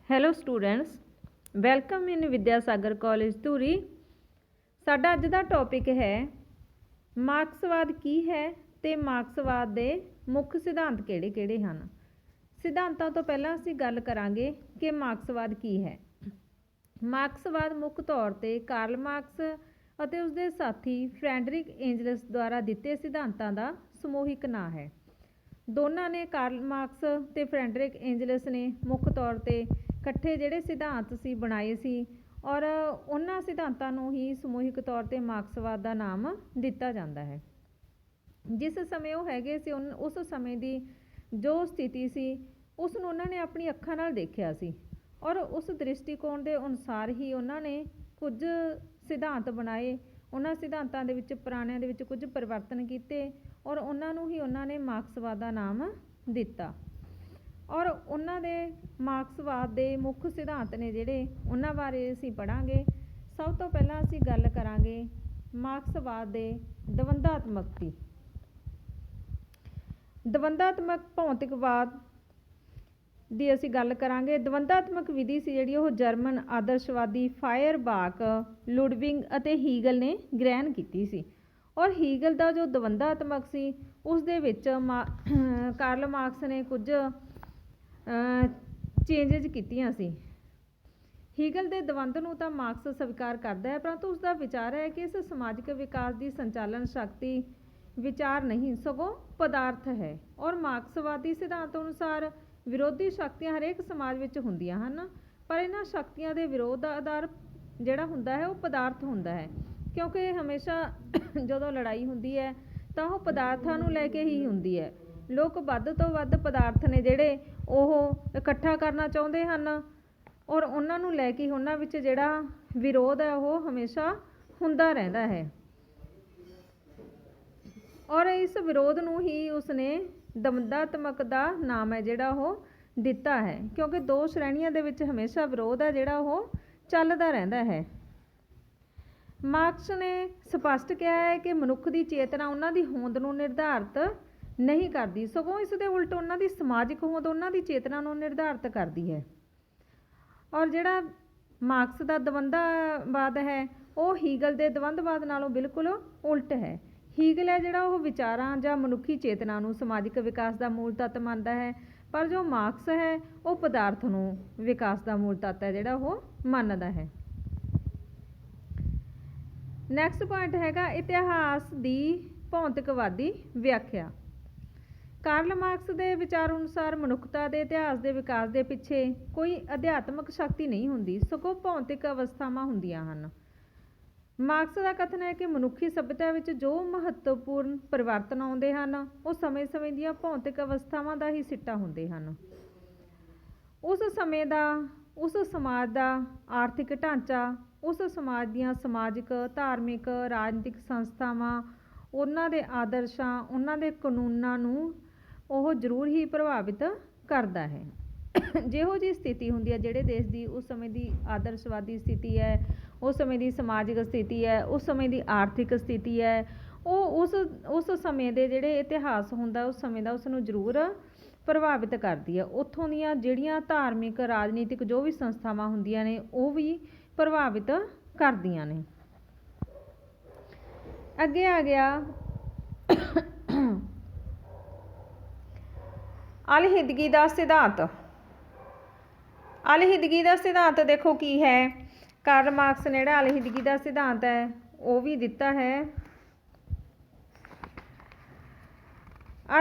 Hello students, welcome ਇਨ ਵਿਦਿਆਸਾਗਰ college Dhuri. ਸਾਡਾ ਅੱਜ ਦਾ topic ਹੈ ਮਾਰਕਸਵਾਦ ਕੀ ਹੈ ਤੇ ਮਾਰਕਸਵਾਦ ਦੇ ਮੁੱਖ ਸਿਧਾਂਤ ਕਿਹੜੇ-ਕਿਹੜੇ ਹਨ। ਸਿਧਾਂਤਾਂ ਤੋਂ ਪਹਿਲਾਂ ਅਸੀਂ ਗੱਲ ਕਰਾਂਗੇ ਕਿ ਮਾਰਕਸਵਾਦ ਕੀ ਹੈ। ਮਾਰਕਸਵਾਦ ਮੁੱਖ ਤੌਰ ਤੇ ਕਾਰਲ ਮਾਰਕਸ ਅਤੇ ਉਸਦੇ ਸਾਥੀ ਫਰੈਡਰਿਕ ਏਂਜਲਸ ਦੁਆਰਾ ਦਿੱਤੇ ਸਿਧਾਂਤਾਂ ਦਾ ਸਮੂਹਿਕ ਨਾਂ ਹੈ। ਦੋਨਾਂ ਨੇ, ਕਾਰਲ ਮਾਰਕਸ ਤੇ ਫਰੈਡਰਿਕ ਏਂਜਲਸ ਨੇ, ਮੁੱਖ ਤੌਰ ਤੇ ਇਕੱਠੇ ਜਿਹੜੇ ਸਿਧਾਂਤ ਸੀ ਬਣਾਏ ਸੀ ਔਰ ਉਹਨਾਂ ਸਿਧਾਂਤਾਂ ਨੂੰ ਹੀ ਸਮੂਹਿਕ ਤੌਰ ਤੇ ਮਾਰਕਸਵਾਦ ਦਾ ਨਾਮ ਦਿੱਤਾ ਜਾਂਦਾ ਹੈ। ਜਿਸ ਸਮੇਂ ਉਹ ਹੈਗੇ ਸੀ ਉਸ ਸਮੇਂ ਦੀ ਜੋ ਸਥਿਤੀ ਸੀ ਉਸ ਨੂੰ ਉਹਨਾਂ ਨੇ ਆਪਣੀ ਅੱਖਾਂ ਨਾਲ ਦੇਖਿਆ ਸੀ ਔਰ ਉਸ ਦ੍ਰਿਸ਼ਟੀਕੋਣ ਦੇ ਅਨੁਸਾਰ ਹੀ ਉਹਨਾਂ ਨੇ ਕੁਝ ਸਿਧਾਂਤ ਬਣਾਏ। ਉਹਨਾਂ ਸਿਧਾਂਤਾਂ ਦੇ ਵਿੱਚ ਪੁਰਾਣਿਆਂ ਦੇ ਵਿੱਚ ਕੁਝ ਪਰਿਵਰਤਨ ਕੀਤੇ ਔਰ ਉਹਨਾਂ ਨੂੰ ਹੀ ਉਹਨਾਂ ਨੇ ਮਾਰਕਸਵਾਦ ਦਾ ਨਾਮ ਦਿੱਤਾ। ਔਰ ਉਹਨਾਂ ਦੇ ਮਾਰਕਸਵਾਦ ਦੇ ਮੁੱਖ ਸਿਧਾਂਤ ਨੇ ਜਿਹੜੇ, ਉਹਨਾਂ ਬਾਰੇ ਅਸੀਂ ਪੜ੍ਹਾਂਗੇ। ਸਭ ਤੋਂ ਪਹਿਲਾਂ ਅਸੀਂ ਗੱਲ ਕਰਾਂਗੇ ਮਾਰਕਸਵਾਦ ਦੇ ਦਵੰਦਾਤਮਕ ਭੌਤਿਕਵਾਦ ਦੀ ਅਸੀਂ ਗੱਲ ਕਰਾਂਗੇ। ਦਵੰਦਾਤਮਕ ਵਿਧੀ ਸੀ ਜਿਹੜੀ ਉਹ ਜਰਮਨ ਆਦਰਸ਼ਵਾਦੀ ਫਾਇਰਬਾਖ, ਲੁਡਵਿਗ ਅਤੇ ਹੀਗਲ ਨੇ ਗ੍ਰਹਿਣ ਕੀਤੀ ਸੀ। ਔਰ ਹੀਗਲ ਦਾ ਜੋ ਦਵੰਦਾਤਮਕ ਸੀ ਉਸ ਦੇ ਵਿੱਚ ਕਾਰਲ ਮਾਰਕਸ ਨੇ ਕੁਝ ਚੇਂਜਿਸ ਕੀਤੀਆਂ ਸੀ। ਹੀਗਲ ਦੇ ਦਵੰਦ ਨੂੰ ਤਾਂ ਮਾਰਕਸ ਸਵੀਕਾਰ ਕਰਦਾ ਹੈ, ਪਰੰਤੂ ਉਸਦਾ ਵਿਚਾਰ ਹੈ ਕਿ ਇਸ ਸਮਾਜਿਕ ਵਿਕਾਸ ਦੀ ਸੰਚਾਲਨ ਸ਼ਕਤੀ ਵਿਚਾਰ ਨਹੀਂ ਸਗੋਂ ਪਦਾਰਥ ਹੈ। ਔਰ ਮਾਰਕਸਵਾਦੀ ਸਿਧਾਂਤ ਅਨੁਸਾਰ ਵਿਰੋਧੀ ਸ਼ਕਤੀਆਂ ਹਰੇਕ ਸਮਾਜ ਵਿੱਚ ਹੁੰਦੀਆਂ ਹਨ, ਪਰ ਇਹਨਾਂ ਸ਼ਕਤੀਆਂ ਦੇ ਵਿਰੋਧ ਦਾ ਆਧਾਰ ਜਿਹੜਾ ਹੁੰਦਾ ਹੈ ਉਹ ਪਦਾਰਥ ਹੁੰਦਾ ਹੈ, ਕਿਉਂਕਿ ਹਮੇਸ਼ਾ ਜਦੋਂ ਲੜਾਈ ਹੁੰਦੀ ਹੈ ਤਾਂ ਉਹ ਪਦਾਰਥਾਂ ਨੂੰ ਲੈ ਕੇ ਹੀ ਹੁੰਦੀ ਹੈ। ਲੋਕ ਵੱਧ ਤੋਂ ਵੱਧ ਪਦਾਰਥ ਨੇ ਜਿਹੜੇ ਉਹ ਇਕੱਠਾ ਕਰਨਾ ਚਾਹੁੰਦੇ ਹਨ ਔਰ ਉਹਨਾਂ ਨੂੰ ਲੈ ਕੇ ਉਹਨਾਂ ਵਿੱਚ ਜਿਹੜਾ ਵਿਰੋਧ ਹੈ ਉਹ ਹਮੇਸ਼ਾ ਹੁੰਦਾ ਰਹਿੰਦਾ ਹੈ। ਔਰ ਇਸ ਵਿਰੋਧ ਨੂੰ ਹੀ ਉਸਨੇ ਦਵੰਦਾਤਮਕ ਦਾ ਨਾਮ ਹੈ ਜਿਹੜਾ ਉਹ ਦਿੱਤਾ ਹੈ, ਕਿਉਂਕਿ ਦੋ ਸ਼੍ਰੇਣੀਆਂ ਦੇ ਵਿੱਚ ਹਮੇਸ਼ਾ ਵਿਰੋਧ ਹੈ ਜਿਹੜਾ ਉਹ ਚੱਲਦਾ ਰਹਿੰਦਾ ਹੈ। ਮਾਰਕਸ ਨੇ ਸਪਸ਼ਟ ਕਿਹਾ ਹੈ ਕਿ ਮਨੁੱਖ ਦੀ ਚੇਤਨਾ ਉਹਨਾਂ ਦੀ ਹੋਂਦ ਨੂੰ ਨਿਰਧਾਰਿਤ ਨਹੀਂ ਕਰਦੀ, ਸਗੋਂ ਇਸ ਦੇ ਉਲਟ ਉਹਨਾਂ ਦੀ ਸਮਾਜਿਕ ਹੋਂਦ ਉਹਨਾਂ ਦੀ ਚੇਤਨਾ ਨੂੰ ਨਿਰਧਾਰਿਤ ਕਰਦੀ ਹੈ। ਔਰ ਜਿਹੜਾ ਮਾਰਕਸ ਦਾ ਦਵੰਦਾਵਾਦ ਹੈ ਉਹ ਹੀਗਲ ਦੇ ਦਵੰਦਵਾਦ ਨਾਲੋਂ ਬਿਲਕੁਲ ਉਲਟ ਹੈ। ਹੀਗਲ ਹੈ ਜਿਹੜਾ ਉਹ ਵਿਚਾਰਾਂ ਜਾਂ ਮਨੁੱਖੀ ਚੇਤਨਾ ਨੂੰ ਸਮਾਜਿਕ ਵਿਕਾਸ ਦਾ ਮੂਲ ਤੱਤ ਮੰਨਦਾ ਹੈ, ਪਰ ਜੋ ਮਾਰਕਸ ਹੈ ਉਹ ਪਦਾਰਥ ਨੂੰ ਵਿਕਾਸ ਦਾ ਮੂਲ ਤੱਤ ਹੈ ਜਿਹੜਾ ਉਹ ਮੰਨਦਾ ਹੈ। ਨੈਕਸਟ ਪੁਆਇੰਟ ਹੈਗਾ ਇਤਿਹਾਸ ਦੀ ਭੌਤਿਕਵਾਦੀ ਵਿਆਖਿਆ। ਕਾਰਲ ਮਾਰਕਸ ਦੇ ਵਿਚਾਰ ਅਨੁਸਾਰ ਮਨੁੱਖਤਾ ਦੇ ਇਤਿਹਾਸ ਦੇ ਵਿਕਾਸ ਦੇ ਪਿੱਛੇ ਕੋਈ ਅਧਿਆਤਮਕ ਸ਼ਕਤੀ ਨਹੀਂ ਹੁੰਦੀ, ਸਗੋਂ ਭੌਤਿਕ ਅਵਸਥਾਵਾਂ ਹੁੰਦੀਆਂ ਹਨ। ਮਾਰਕਸ ਦਾ ਕਥਨ ਹੈ ਕਿ ਮਨੁੱਖੀ ਸਭਿਅਤਾ ਵਿੱਚ ਜੋ ਮਹੱਤਵਪੂਰਨ ਪਰਿਵਰਤਨ ਆਉਂਦੇ ਹਨ ਉਹ ਸਮੇਂ-ਸਮੇਂ ਦੀਆਂ ਭੌਤਿਕ ਅਵਸਥਾਵਾਂ ਦਾ ਹੀ ਸਿੱਟਾ ਹੁੰਦੇ ਹਨ। ਉਸ ਸਮੇਂ ਦਾ, ਉਸ ਸਮਾਜ ਦਾ ਆਰਥਿਕ ਢਾਂਚਾ, ਉਸ ਸਮਾਜ ਦੀਆਂ ਸਮਾਜਿਕ, ਧਾਰਮਿਕ, ਰਾਜਨੀਤਿਕ ਸੰਸਥਾਵਾਂ, ਉਹਨਾਂ ਦੇ ਆਦਰਸ਼ਾਂ, ਉਹਨਾਂ ਦੇ ਕਾਨੂੰਨਾਂ ਨੂੰ ਉਹ ਜ਼ਰੂਰ ਹੀ ਪ੍ਰਭਾਵਿਤ ਕਰਦਾ ਹੈ। ਜਿਹੋ ਜਿਹੀ ਸਥਿਤੀ ਹੁੰਦੀ ਹੈ ਜਿਹੜੇ ਦੇਸ਼ ਦੀ, ਉਸ ਸਮੇਂ ਦੀ ਆਦਰਸ਼ਵਾਦੀ ਸਥਿਤੀ ਹੈ, ਉਸ ਸਮੇਂ ਦੀ ਸਮਾਜਿਕ ਸਥਿਤੀ ਹੈ, ਉਸ ਸਮੇਂ ਦੀ ਆਰਥਿਕ ਸਥਿਤੀ ਹੈ, ਉਹ ਉਸ ਸਮੇਂ ਦੇ ਜਿਹੜੇ ਇਤਿਹਾਸ ਹੁੰਦਾ ਉਸ ਸਮੇਂ ਦਾ ਉਸ ਨੂੰ ਜ਼ਰੂਰ ਪ੍ਰਭਾਵਿਤ ਕਰਦੀ ਹੈ। ਉੱਥੋਂ ਦੀਆਂ ਜਿਹੜੀਆਂ ਧਾਰਮਿਕ, ਰਾਜਨੀਤਿਕ ਜੋ ਵੀ ਸੰਸਥਾਵਾਂ ਹੁੰਦੀਆਂ ਨੇ ਉਹ ਵੀ ਪ੍ਰਭਾਵਿਤ ਕਰਦੀਆਂ ਨੇ। ਅੱਗੇ ਆ ਗਿਆ ਅਲਹਿਦਗੀ ਦਾ ਸਿਧਾਂਤ। ਅਲਹਿਦਗੀ ਦਾ ਸਿਧਾਂਤ ਦੇਖੋ ਕੀ ਹੈ। ਕਾਰਲ ਮਾਰਕਸ ਨੇ ਜਿਹੜਾ ਅਲਹਿਦਗੀ ਦਾ ਸਿਧਾਂਤ ਹੈ ਉਹ ਵੀ ਦਿੱਤਾ ਹੈ।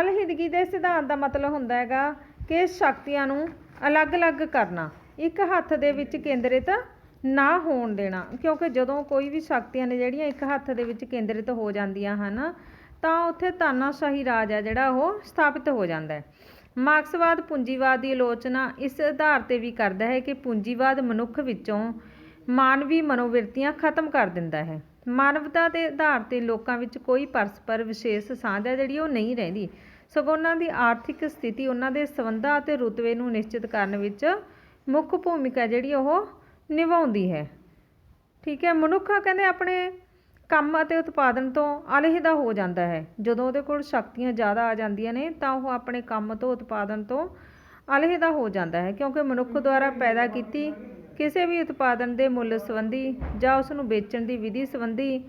ਅਲਹਿਦਗੀ ਦੇ ਸਿਧਾਂਤ ਦਾ ਮਤਲਬ ਹੁੰਦਾ ਹੈਗਾ ਕਿ ਸ਼ਕਤੀਆਂ ਨੂੰ ਅਲੱਗ-ਅਲੱਗ ਕਰਨਾ, ਇੱਕ ਹੱਥ ਦੇ ਵਿੱਚ ਕੇਂਦਰਿਤ ਨਾ ਹੋਣ ਦੇਣਾ, ਕਿਉਂਕਿ ਜਦੋਂ ਕੋਈ ਵੀ ਸ਼ਕਤੀਆਂ ਨੇ ਜਿਹੜੀਆਂ ਇੱਕ ਹੱਥ ਦੇ ਵਿੱਚ ਕੇਂਦਰਿਤ ਹੋ ਜਾਂਦੀਆਂ ਹਨ ਤਾਂ ਉੱਥੇ ਤਾਨਾਸ਼ਾਹੀ ਰਾਜ ਹੈ ਜਿਹੜਾ ਉਹ ਸਥਾਪਿਤ ਹੋ ਜਾਂਦਾ ਹੈ। ਮਾਰਕਸਵਾਦ ਪੂੰਜੀਵਾਦ ਦੀ ਆਲੋਚਨਾ ਇਸ ਆਧਾਰ 'ਤੇ ਵੀ ਕਰਦਾ ਹੈ ਕਿ ਪੂੰਜੀਵਾਦ ਮਨੁੱਖ ਵਿੱਚੋਂ ਮਾਨਵੀ ਮਨੋਵਿਰਤੀਆਂ ਖਤਮ ਕਰ ਦਿੰਦਾ ਹੈ। ਮਾਨਵਤਾ ਦੇ ਆਧਾਰ 'ਤੇ ਲੋਕਾਂ ਵਿੱਚ ਕੋਈ ਪਰਸਪਰ ਵਿਸ਼ੇਸ਼ ਸਾਂਝ ਹੈ ਜਿਹੜੀ ਉਹ ਨਹੀਂ ਰਹਿੰਦੀ, ਸਗੋਂ ਉਹਨਾਂ ਦੀ ਆਰਥਿਕ ਸਥਿਤੀ ਉਹਨਾਂ ਦੇ ਸੰਬੰਧਾਂ ਅਤੇ ਰੁਤਬੇ ਨੂੰ ਨਿਸ਼ਚਿਤ ਕਰਨ ਵਿੱਚ ਮੁੱਖ ਭੂਮਿਕਾ ਜਿਹੜੀ ਉਹ ਨਿਭਾਉਂਦੀ ਹੈ। ਠੀਕ ਹੈ, ਮਨੁੱਖ ਕਹਿੰਦੇ ਆਪਣੇ ਕੰਮ ਅਤੇ ਉਤਪਾਦਨ ਤੋਂ ਅਲਹਿਦਾ ਹੋ ਜਾਂਦਾ ਹੈ। ਜਦੋਂ ਉਹਦੇ ਕੋਲ ਸ਼ਕਤੀਆਂ ਜ਼ਿਆਦਾ ਆ ਜਾਂਦੀਆਂ ਨੇ ਤਾਂ ਉਹ ਆਪਣੇ ਕੰਮ ਤੋਂ, ਉਤਪਾਦਨ ਤੋਂ ਅਲਹਿਦਾ ਹੋ ਜਾਂਦਾ ਹੈ, ਕਿਉਂਕਿ ਮਨੁੱਖ ਦੁਆਰਾ ਪੈਦਾ ਕੀਤੀ ਕਿਸੇ ਵੀ ਉਤਪਾਦਨ ਦੇ ਮੁੱਲ ਸੰਬੰਧੀ ਜਾਂ ਉਸ ਨੂੰ ਵੇਚਣ ਦੀ ਵਿਧੀ ਸੰਬੰਧੀ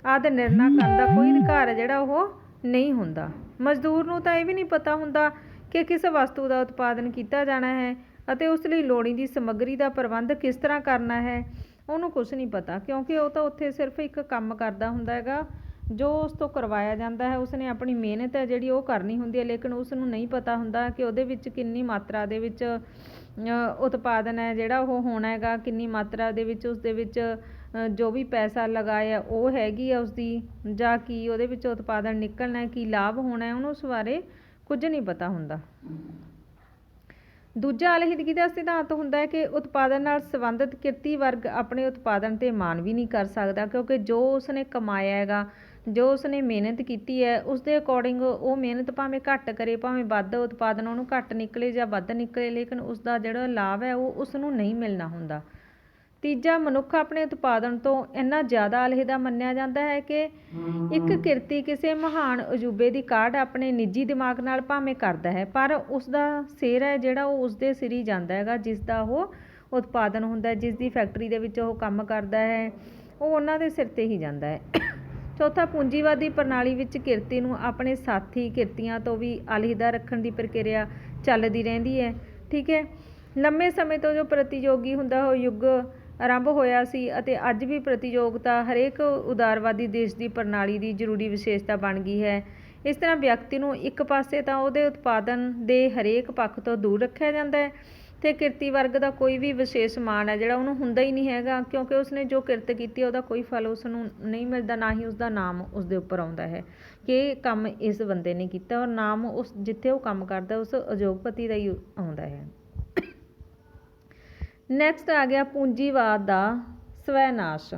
ਆਦਿ ਨਿਰਣਾ ਕਰਨ ਦਾ ਕੋਈ ਅਧਿਕਾਰ ਹੈ ਜਿਹੜਾ ਉਹ ਨਹੀਂ ਹੁੰਦਾ। ਮਜ਼ਦੂਰ ਨੂੰ ਤਾਂ ਇਹ ਵੀ ਨਹੀਂ ਪਤਾ ਹੁੰਦਾ ਕਿ ਕਿਸ ਵਸਤੂ ਦਾ ਉਤਪਾਦਨ ਕੀਤਾ ਜਾਣਾ ਹੈ ਅਤੇ ਉਸ ਲਈ ਲੋੜੀਂਦੀ ਸਮੱਗਰੀ ਦਾ ਪ੍ਰਬੰਧ ਕਿਸ ਤਰ੍ਹਾਂ ਕਰਨਾ ਹੈ, ਉਹਨੂੰ ਕੁਛ ਨਹੀਂ ਪਤਾ, ਕਿਉਂਕਿ ਉਹ ਤਾਂ ਉੱਥੇ ਸਿਰਫ ਇੱਕ ਕੰਮ ਕਰਦਾ ਹੁੰਦਾ ਹੈਗਾ ਜੋ ਉਸ ਤੋਂ ਕਰਵਾਇਆ ਜਾਂਦਾ ਹੈ। ਉਸਨੇ ਆਪਣੀ ਮਿਹਨਤ ਹੈ ਜਿਹੜੀ ਉਹ ਕਰਨੀ ਹੁੰਦੀ ਹੈ, ਲੇਕਿਨ ਉਸ ਨੂੰ ਨਹੀਂ ਪਤਾ ਹੁੰਦਾ ਕਿ ਉਹਦੇ ਵਿੱਚ ਕਿੰਨੀ ਮਾਤਰਾ ਦੇ ਵਿੱਚ ਉਤਪਾਦਨ ਹੈ ਜਿਹੜਾ ਉਹ ਹੋਣਾ ਹੈਗਾ, ਕਿੰਨੀ ਮਾਤਰਾ ਦੇ ਵਿੱਚ ਉਸ ਦੇ ਵਿੱਚ ਜੋ ਵੀ ਪੈਸਾ ਲਗਾਇਆ ਉਹ ਹੈਗੀ ਆ ਉਸਦੀ, ਜਾਂ ਕੀ ਉਹਦੇ ਵਿੱਚ ਉਤਪਾਦਨ ਨਿਕਲਣਾ, ਕੀ ਲਾਭ ਹੋਣਾ ਹੈ, ਉਹਨੂੰ ਉਸ ਬਾਰੇ ਕੁਝ ਨਹੀਂ ਪਤਾ ਹੁੰਦਾ। ਦੂਜਾ ਅਲਹਿਦਗੀ ਦਾ ਸਿਧਾਂਤ ਹੁੰਦਾ ਹੈ ਕਿ ਉਤਪਾਦਨ ਨਾਲ ਸੰਬੰਧਿਤ ਕਿਰਤੀ ਵਰਗ ਆਪਣੇ ਉਤਪਾਦਨ 'ਤੇ ਮਾਣ ਵੀ ਨਹੀਂ ਕਰ ਸਕਦਾ, ਕਿਉਂਕਿ ਜੋ ਉਸਨੇ ਕਮਾਇਆ ਹੈਗਾ, ਜੋ ਉਸਨੇ ਮਿਹਨਤ ਕੀਤੀ ਹੈ, ਉਸ ਦੇ ਅਕੋਰਡਿੰਗ ਉਹ ਮਿਹਨਤ ਭਾਵੇਂ ਘੱਟ ਕਰੇ ਭਾਵੇਂ ਵੱਧ ਉਤਪਾਦਨ ਉਹਨੂੰ ਘੱਟ ਨਿਕਲੇ ਜਾਂ ਵੱਧ ਨਿਕਲੇ, ਲੇਕਿਨ ਉਸ ਦਾ ਜਿਹੜਾ ਲਾਭ ਹੈ ਉਹ ਉਸ ਨੂੰ ਨਹੀਂ ਮਿਲਣਾ ਹੁੰਦਾ। ਤੀਜਾ, ਮਨੁੱਖ ਆਪਣੇ ਉਤਪਾਦਨ ਤੋਂ ਇੰਨਾ ਜ਼ਿਆਦਾ ਅਲਹਿਦਾ ਮੰਨਿਆ ਜਾਂਦਾ ਹੈ ਕਿ ਇੱਕ ਕਿਰਤੀ ਕਿਸੇ ਮਹਾਨ ਅਜੂਬੇ ਦੀ ਕਾਢ ਆਪਣੇ ਨਿੱਜੀ ਦਿਮਾਗ ਨਾਲ ਭਾਵੇਂ ਕਰਦਾ ਹੈ, ਪਰ ਉਸ ਦਾ ਸਿਰ ਹੈ ਜਿਹੜਾ ਉਹ ਉਸ ਦੇ ਸਿਰ ਹੀ ਜਾਂਦਾ ਹੈਗਾ ਜਿਸ ਦਾ ਉਹ ਉਤਪਾਦਨ ਹੁੰਦਾ, ਜਿਸ ਦੀ ਫੈਕਟਰੀ ਦੇ ਵਿੱਚ ਉਹ ਕੰਮ ਕਰਦਾ ਹੈ, ਉਹ ਉਹਨਾਂ ਦੇ ਸਿਰ 'ਤੇ ਹੀ ਜਾਂਦਾ ਹੈ। ਚੌਥਾ, ਪੂੰਜੀਵਾਦੀ ਪ੍ਰਣਾਲੀ ਵਿੱਚ ਕਿਰਤੀ ਨੂੰ ਆਪਣੇ ਸਾਥੀ ਕਿਰਤੀਆਂ ਤੋਂ ਵੀ ਅਲਹਿਦਾ ਰੱਖਣ ਦੀ ਪ੍ਰਕਿਰਿਆ ਚੱਲਦੀ ਰਹਿੰਦੀ ਹੈ। ਠੀਕ ਹੈ, ਲੰਮੇ ਸਮੇਂ ਤੋਂ ਜੋ ਪ੍ਰਤੀਯੋਗੀ ਹੁੰਦਾ ਉਹ ਯੁੱਗ ਆਰੰਭ ਹੋਇਆ ਸੀ ਅਤੇ ਅੱਜ ਵੀ ਪ੍ਰਤੀਯੋਗਤਾ ਹਰੇਕ ਉਦਾਰਵਾਦੀ ਦੇਸ਼ ਦੀ ਪ੍ਰਣਾਲੀ ਦੀ ਜ਼ਰੂਰੀ ਵਿਸ਼ੇਸ਼ਤਾ ਬਣ ਗਈ ਹੈ। ਇਸ ਤਰ੍ਹਾਂ ਵਿਅਕਤੀ ਨੂੰ ਇੱਕ ਪਾਸੇ ਤਾਂ ਉਹਦੇ ਉਤਪਾਦਨ ਦੇ ਹਰੇਕ ਪੱਖ ਤੋਂ ਦੂਰ ਰੱਖਿਆ ਜਾਂਦਾ ਹੈ ਅਤੇ ਕਿਰਤੀ ਵਰਗ ਦਾ ਕੋਈ ਵੀ ਵਿਸ਼ੇਸ਼ ਮਾਣ ਹੈ ਜਿਹੜਾ ਉਹਨੂੰ ਹੁੰਦਾ ਹੀ ਨਹੀਂ ਹੈਗਾ, ਕਿਉਂਕਿ ਉਸਨੇ ਜੋ ਕਿਰਤ ਕੀਤੀ ਉਹਦਾ ਕੋਈ ਫਲ ਉਸ ਨੂੰ ਨਹੀਂ ਮਿਲਦਾ, ਨਾ ਹੀ ਉਸਦਾ ਨਾਮ ਉਸ ਦੇ ਉੱਪਰ ਆਉਂਦਾ ਹੈ ਕਿ ਇਹ ਕੰਮ ਇਸ ਬੰਦੇ ਨੇ ਕੀਤਾ, ਔਰ ਨਾਮ ਉਸ ਜਿੱਥੇ ਉਹ ਕੰਮ ਕਰਦਾ ਉਸ ਉਦਯੋਗਪਤੀ ਦਾ ਹੀ ਆਉਂਦਾ ਹੈ। ਨੈਕਸਟ ਆ ਗਿਆ ਪੂੰਜੀਵਾਦ ਦਾ ਸਵੈ-ਨਾਸ਼।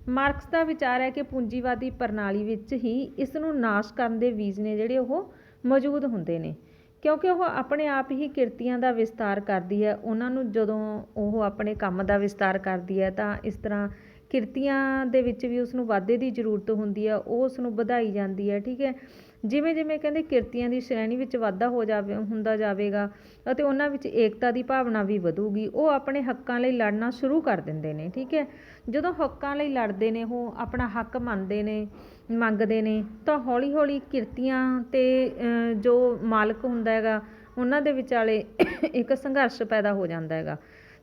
ਮਾਰਕਸ ਦਾ ਵਿਚਾਰ ਹੈ ਕਿ ਪੂੰਜੀਵਾਦੀ ਪ੍ਰਣਾਲੀ ਵਿੱਚ ਹੀ ਇਸ ਨੂੰ ਨਾਸ਼ ਕਰਨ ਦੇ ਬੀਜ ਨੇ ਜਿਹੜੇ ਉਹ ਮੌਜੂਦ ਹੁੰਦੇ ਨੇ, ਕਿਉਂਕਿ ਉਹ ਆਪਣੇ ਆਪ ਹੀ ਕਿਰਤੀਆਂ ਦਾ ਵਿਸਤਾਰ ਕਰਦੀ ਹੈ। ਉਹਨਾਂ ਨੂੰ ਜਦੋਂ ਉਹ ਆਪਣੇ ਕੰਮ ਦਾ ਵਿਸਤਾਰ ਕਰਦੀ ਹੈ ਤਾਂ ਇਸ ਤਰ੍ਹਾਂ ਕਿਰਤੀਆਂ ਦੇ ਵਿੱਚ ਵੀ ਉਸ ਨੂੰ ਵਾਧੇ ਦੀ ਜ਼ਰੂਰਤ ਹੁੰਦੀ ਹੈ, ਉਹ ਉਸ ਨੂੰ ਵਧਾਈ ਜਾਂਦੀ ਹੈ। ਠੀਕ ਹੈ, ਜਿਵੇਂ ਜਿਵੇਂ ਕਹਿੰਦੇ ਕਿਰਤੀਆਂ ਦੀ ਸ਼੍ਰੇਣੀ ਵਿੱਚ ਵਾਧਾ ਹੁੰਦਾ ਜਾਵੇਗਾ ਅਤੇ ਉਹਨਾਂ ਵਿੱਚ ਏਕਤਾ ਦੀ ਭਾਵਨਾ ਵੀ ਵਧੂਗੀ, ਉਹ ਆਪਣੇ ਹੱਕਾਂ ਲਈ ਲੜਨਾ ਸ਼ੁਰੂ ਕਰ ਦਿੰਦੇ ਨੇ। ਠੀਕ ਹੈ, ਜਦੋਂ ਹੱਕਾਂ ਲਈ ਲੜਦੇ ਨੇ, ਉਹ ਆਪਣਾ ਹੱਕ ਮੰਗਦੇ ਨੇ ਤਾਂ ਹੌਲੀ ਹੌਲੀ ਕਿਰਤੀਆਂ ਅਤੇ ਜੋ ਮਾਲਕ ਹੁੰਦਾ ਹੈਗਾ ਉਹਨਾਂ ਦੇ ਵਿਚਾਲੇ ਇੱਕ ਸੰਘਰਸ਼ ਪੈਦਾ ਹੋ ਜਾਂਦਾ ਹੈਗਾ,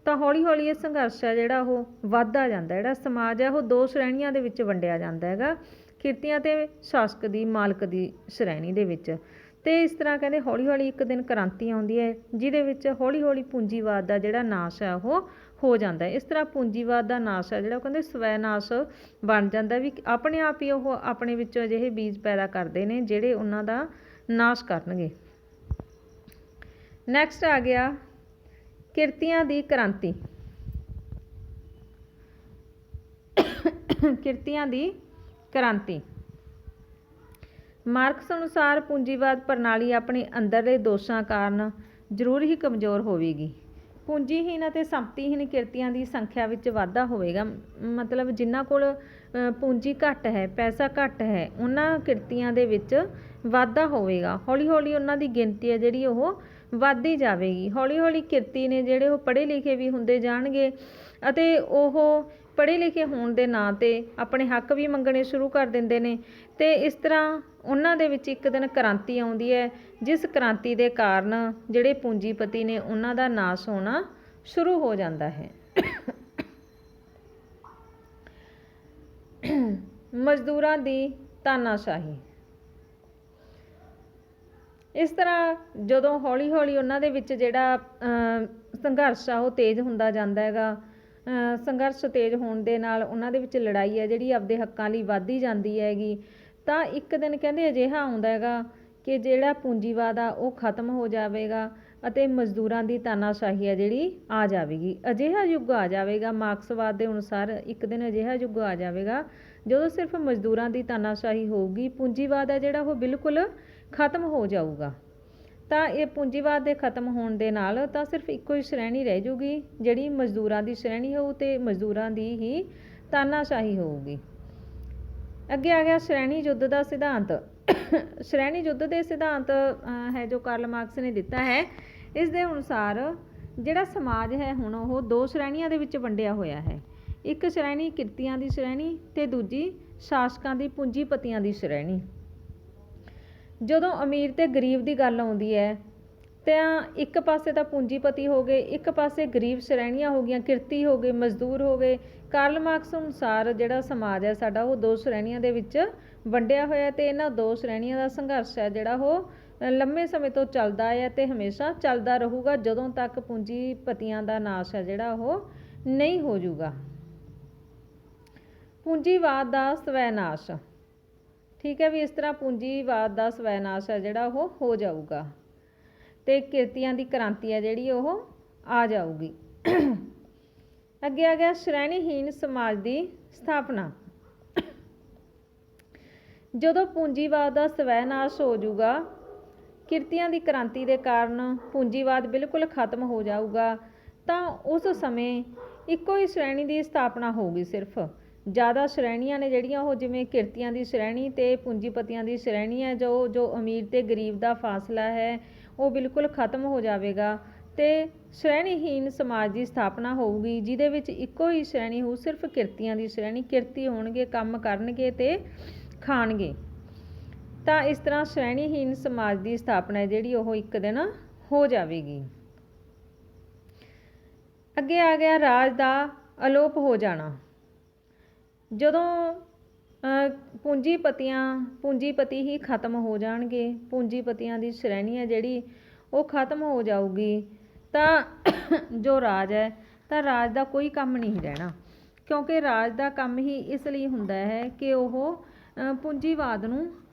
ਤਾਂ ਹੌਲੀ ਹੌਲੀ ਇਹ ਸੰਘਰਸ਼ ਹੈ ਜਿਹੜਾ ਉਹ ਵੱਧਦਾ ਜਾਂਦਾ, ਜਿਹੜਾ ਸਮਾਜ ਹੈ ਉਹ ਦੋ ਸ਼੍ਰੇਣੀਆਂ ਦੇ ਵਿੱਚ ਵੰਡਿਆ ਜਾਂਦਾ ਹੈਗਾ, ਕਿਰਤੀਆਂ ਅਤੇ ਸ਼ਾਸਕ ਦੀ ਮਾਲਕ ਦੀ ਸ਼੍ਰੇਣੀ ਦੇ ਵਿੱਚ। ਅਤੇ ਇਸ ਤਰ੍ਹਾਂ ਕਹਿੰਦੇ ਹੌਲੀ ਹੌਲੀ ਇੱਕ ਦਿਨ ਕ੍ਰਾਂਤੀ ਆਉਂਦੀ ਹੈ ਜਿਹਦੇ ਵਿੱਚ ਹੌਲੀ ਹੌਲੀ ਪੂੰਜੀਵਾਦ ਦਾ ਜਿਹੜਾ ਨਾਸ਼ ਹੈ ਉਹ ਹੋ ਜਾਂਦਾ ਹੈ। ਇਸ ਤਰ੍ਹਾਂ ਪੂੰਜੀਵਾਦ ਦਾ ਨਾਸ਼ ਹੈ ਜਿਹੜਾ ਉਹ ਕਹਿੰਦੇ ਸਵੈ ਨਾਸ਼ ਬਣ ਜਾਂਦਾ ਵੀ ਆਪਣੇ ਆਪ ਹੀ ਉਹ ਆਪਣੇ ਵਿੱਚੋਂ ਅਜਿਹੇ ਬੀਜ ਪੈਦਾ ਕਰਦੇ ਨੇ ਜਿਹੜੇ ਉਹਨਾਂ ਦਾ ਨਾਸ਼ ਕਰਨਗੇ। ਨੈਕਸਟ ਆ ਗਿਆ ਕਿਰਤੀਆਂ ਦੀ ਕ੍ਰਾਂਤੀ। ਕਿਰਤੀਆਂ ਦੀ ਕ੍ਰਾਂਤੀ। ਮਾਰਕਸ ਅਨੁਸਾਰ ਪੂੰਜੀਵਾਦ ਪ੍ਰਣਾਲੀ ਆਪਣੇ ਅੰਦਰਲੇ ਦੋਸ਼ਾਂ ਕਾਰਨ ਜ਼ਰੂਰ ਹੀ ਕਮਜ਼ੋਰ ਹੋਵੇਗੀ। ਪੂੰਜੀਹੀਨ ਅਤੇ ਸੰਪਤੀਹੀਨ ਕਿਰਤੀਆਂ ਦੀ ਸੰਖਿਆ ਵਿੱਚ ਵਾਧਾ ਹੋਵੇਗਾ, ਮਤਲਬ ਜਿਨ੍ਹਾਂ ਕੋਲ ਪੂੰਜੀ ਘੱਟ ਹੈ, ਪੈਸਾ ਘੱਟ ਹੈ, ਉਹਨਾਂ ਕਿਰਤੀਆਂ ਦੇ ਵਿੱਚ ਵਾਧਾ ਹੋਵੇਗਾ। ਹੌਲੀ ਹੌਲੀ ਉਹਨਾਂ ਦੀ ਗਿਣਤੀ ਹੈ ਜਿਹੜੀ ਉਹ ਵੱਧਦੀ ਜਾਵੇਗੀ। ਹੌਲੀ ਹੌਲੀ ਕਿਰਤੀ ਨੇ ਜਿਹੜੇ ਉਹ ਪੜ੍ਹੇ ਲਿਖੇ ਵੀ ਹੁੰਦੇ ਜਾਣਗੇ ਅਤੇ ਉਹ ਪੜ੍ਹੇ ਲਿਖੇ ਹੋਣ ਦੇ ਨਾਂ 'ਤੇ ਆਪਣੇ ਹੱਕ ਵੀ ਮੰਗਣੇ ਸ਼ੁਰੂ ਕਰ ਦਿੰਦੇ ਨੇ ਅਤੇ ਇਸ ਤਰ੍ਹਾਂ ਉਹਨਾਂ ਦੇ ਵਿੱਚ ਇੱਕ ਦਿਨ ਕ੍ਰਾਂਤੀ ਆਉਂਦੀ ਹੈ, ਜਿਸ ਕ੍ਰਾਂਤੀ ਦੇ ਕਾਰਨ ਜਿਹੜੇ ਪੂੰਜੀਪਤੀ ਨੇ ਉਹਨਾਂ ਦਾ ਨਾਸ਼ ਹੋਣਾ ਸ਼ੁਰੂ ਹੋ ਜਾਂਦਾ ਹੈ। ਮਜ਼ਦੂਰਾਂ ਦੀ ਤਾਨਾਸ਼ਾਹੀ। ਇਸ ਤਰ੍ਹਾਂ ਜਦੋਂ ਹੌਲੀ ਹੌਲੀ ਉਹਨਾਂ ਦੇ ਵਿੱਚ ਜਿਹੜਾ ਸੰਘਰਸ਼ ਆ ਉਹ ਤੇਜ਼ ਹੁੰਦਾ ਜਾਂਦਾ ਹੈਗਾ, ਸੰਘਰਸ਼ ਤੇਜ਼ ਹੋਣ ਦੇ ਨਾਲ ਉਹਨਾਂ ਦੇ ਵਿੱਚ ਲੜਾਈ ਹੈ ਜਿਹੜੀ ਆਪਦੇ ਹੱਕਾਂ ਲਈ ਵੱਧਦੀ ਜਾਂਦੀ ਹੈਗੀ, ਤਾਂ ਇੱਕ ਦਿਨ ਕਹਿੰਦੇ ਅਜਿਹਾ ਆਉਂਦਾ ਹੈਗਾ ਕਿ ਜਿਹੜਾ ਪੂੰਜੀਵਾਦ ਆ ਉਹ ਖਤਮ ਹੋ ਜਾਵੇਗਾ ਅਤੇ ਮਜ਼ਦੂਰਾਂ ਦੀ ਤਾਨਾਸ਼ਾਹੀ ਹੈ ਜਿਹੜੀ ਆ ਜਾਵੇਗੀ। ਅਜਿਹਾ ਯੁੱਗ ਆ ਜਾਵੇਗਾ ਮਾਰਕਸਵਾਦ ਦੇ ਅਨੁਸਾਰ, ਇੱਕ ਦਿਨ ਅਜਿਹਾ ਯੁੱਗ ਆ ਜਾਵੇਗਾ ਜਦੋਂ ਸਿਰਫ ਮਜ਼ਦੂਰਾਂ ਦੀ ਤਾਨਾਸ਼ਾਹੀ ਹੋਊਗੀ, ਪੂੰਜੀਵਾਦ ਹੈ ਜਿਹੜਾ ਉਹ ਬਿਲਕੁਲ ਖਤਮ ਹੋ ਜਾਊਗਾ। ਤਾਂ ਇਹ ਪੂੰਜੀਵਾਦ ਦੇ ਖਤਮ ਹੋਣ ਦੇ ਨਾਲ ਤਾਂ ਸਿਰਫ ਇੱਕੋ ਹੀ ਸ਼੍ਰੇਣੀ ਰਹਿ ਜੂਗੀ ਜਿਹੜੀ ਮਜ਼ਦੂਰਾਂ ਦੀ ਸ਼੍ਰੇਣੀ ਹੋਊ ਅਤੇ ਮਜ਼ਦੂਰਾਂ ਦੀ ਹੀ ਤਾਨਾਸ਼ਾਹੀ ਹੋਊਗੀ। ਅੱਗੇ ਆ ਗਿਆ ਸ਼੍ਰੇਣੀ ਯੁੱਧ ਦਾ ਸਿਧਾਂਤ। ਸ਼੍ਰੇਣੀ ਯੁੱਧ ਦੇ ਸਿਧਾਂਤ ਹੈ ਜੋ ਕਾਰਲ ਮਾਰਕਸ ਨੇ ਦਿੱਤਾ ਹੈ। ਇਸ ਦੇ ਅਨੁਸਾਰ ਜਿਹੜਾ ਸਮਾਜ ਹੈ ਹੁਣ ਉਹ ਦੋ ਸ਼੍ਰੇਣੀਆਂ ਦੇ ਵਿੱਚ ਵੰਡਿਆ ਹੋਇਆ ਹੈ। ਇੱਕ ਸ਼੍ਰੇਣੀ ਕਿਰਤੀਆਂ ਦੀ ਸ਼੍ਰੇਣੀ ਤੇ ਦੂਜੀ ਸ਼ਾਸਕਾਂ ਦੀ ਪੂੰਜੀਪਤੀਆਂ ਦੀ ਸ਼੍ਰੇਣੀ। ਜਦੋਂ ਅਮੀਰ ਤੇ ਗਰੀਬ ਦੀ ਗੱਲ ਆਉਂਦੀ ਹੈ ਤਾਂ ਇੱਕ ਪਾਸੇ ਤਾਂ ਪੂੰਜੀਪਤੀ ਹੋ ਗਏ, ਇੱਕ ਪਾਸੇ ਗਰੀਬ ਸ਼੍ਰੇਣੀਆਂ ਹੋ ਗਈਆਂ, ਕਿਰਤੀ ਹੋ ਗਏ, ਮਜ਼ਦੂਰ ਹੋ ਗਏ। ਕਾਰਲ ਮਾਰਕਸ ਅਨੁਸਾਰ ਜਿਹੜਾ ਸਮਾਜ ਹੈ ਸਾਡਾ ਉਹ ਦੋ ਸ਼੍ਰੇਣੀਆਂ ਦੇ ਵਿੱਚ ਵੰਡਿਆ ਹੋਇਆ ਤੇ ਇਹਨਾਂ ਦੋ ਸ਼੍ਰੇਣੀਆਂ ਦਾ ਸੰਘਰਸ਼ ਹੈ ਜਿਹੜਾ ਉਹ ਲੰਮੇ ਸਮੇਂ ਤੋਂ ਚੱਲਦਾ ਹੈ ਤੇ ਹਮੇਸ਼ਾ ਚੱਲਦਾ ਰਹੂਗਾ ਜਦੋਂ ਤੱਕ ਪੂੰਜੀਪਤੀਆਂ ਦਾ ਨਾਸ਼ ਹੈ ਜਿਹੜਾ ਉਹ ਨਹੀਂ ਹੋ ਜਾਊਗਾ। ਪੂੰਜੀਵਾਦ ਦਾ ਸਵੈਨਾਸ਼, ਠੀਕ ਹੈ ਵੀ ਇਸ ਤਰ੍ਹਾਂ ਪੂੰਜੀਵਾਦ ਦਾ ਸਵੈਨਾਸ਼ ਹੈ ਜਿਹੜਾ ਉਹ ਹੋ ਜਾਊਗਾ ਤੇ ਕਿਰਤੀਆਂ ਦੀ ਕ੍ਰਾਂਤੀ ਹੈ ਜਿਹੜੀ ਉਹ ਆ ਜਾਊਗੀ। ਅੱਗੇ ਆ ਗਿਆ ਸ਼੍ਰੇਣੀਹੀਨ ਸਮਾਜ ਦੀ ਸਥਾਪਨਾ। ਜਦੋਂ ਪੂੰਜੀਵਾਦ ਦਾ ਸਵੈਨਾਸ਼ ਹੋ ਜਾਊਗਾ, ਕਿਰਤੀਆਂ ਦੀ ਕ੍ਰਾਂਤੀ ਦੇ ਕਾਰਨ ਪੂੰਜੀਵਾਦ ਬਿਲਕੁਲ ਖਤਮ ਹੋ ਜਾਊਗਾ, ਤਾਂ ਉਸ ਸਮੇਂ ਇੱਕੋ ਹੀ ਸ਼੍ਰੇਣੀ ਦੀ ਸਥਾਪਨਾ ਹੋਊਗੀ। ਸਿਰਫ ਜ਼ਿਆਦਾ ਸ਼੍ਰੇਣੀਆਂ ਨੇ ਜਿਹੜੀਆਂ ਉਹ ਜਿਵੇਂ ਕਿਰਤੀਆਂ ਦੀ ਸ਼੍ਰੇਣੀ ਤੇ ਪੂੰਜੀਪਤੀਆਂ ਦੀ ਸ਼੍ਰੇਣੀ ਹੈ, ਜੋ ਅਮੀਰ ਤੇ ਗਰੀਬ ਦਾ ਫਾਸਲਾ ਹੈ ਉਹ ਬਿਲਕੁਲ ਖਤਮ ਹੋ ਜਾਵੇਗਾ ਤੇ ਸ਼੍ਰੇਣੀਹੀਨ ਸਮਾਜ ਦੀ ਸਥਾਪਨਾ ਹੋਊਗੀ ਜਿਹਦੇ ਵਿੱਚ ਇੱਕੋ ਹੀ ਸ਼੍ਰੇਣੀ ਹੋਊ, ਸਿਰਫ ਕਿਰਤੀਆਂ ਦੀ ਸ਼੍ਰੇਣੀ। ਕਿਰਤੀ ਹੋਣਗੇ, ਕੰਮ ਕਰਨਗੇ ਤੇ ਖਾਣਗੇ। ਤਾਂ ਇਸ ਤਰ੍ਹਾਂ ਸ਼੍ਰੇਣੀਹੀਨ ਸਮਾਜ ਦੀ ਸਥਾਪਨਾ ਜਿਹੜੀ ਉਹ ਇੱਕ ਦਿਨ ਹੋ ਜਾਵੇਗੀ। ਅੱਗੇ ਆ ਗਿਆ ਰਾਜ ਦਾ ਅਲੋਪ ਹੋ ਜਾਣਾ। ਜਦੋਂ ਪੂੰਜੀਪਤੀ ਹੀ ਖਤਮ ਹੋ ਜਾਣਗੇ, ਪੂੰਜੀਪਤੀਆਂ ਦੀ ਸ਼੍ਰੇਣੀ ਹੈ ਜਿਹੜੀ ਉਹ ਖਤਮ ਹੋ ਜਾਊਗੀ, ਤਾਂ ਜੋ ਰਾਜ ਹੈ ਤਾਂ ਰਾਜ ਦਾ ਕੋਈ ਕੰਮ ਨਹੀਂ ਰਹਿਣਾ, ਕਿਉਂਕਿ ਰਾਜ ਦਾ ਕੰਮ ਹੀ ਇਸ ਲਈ ਹੁੰਦਾ ਹੈ ਕਿ ਉਹ ਪੂੰਜੀਵਾਦ ਨੂੰ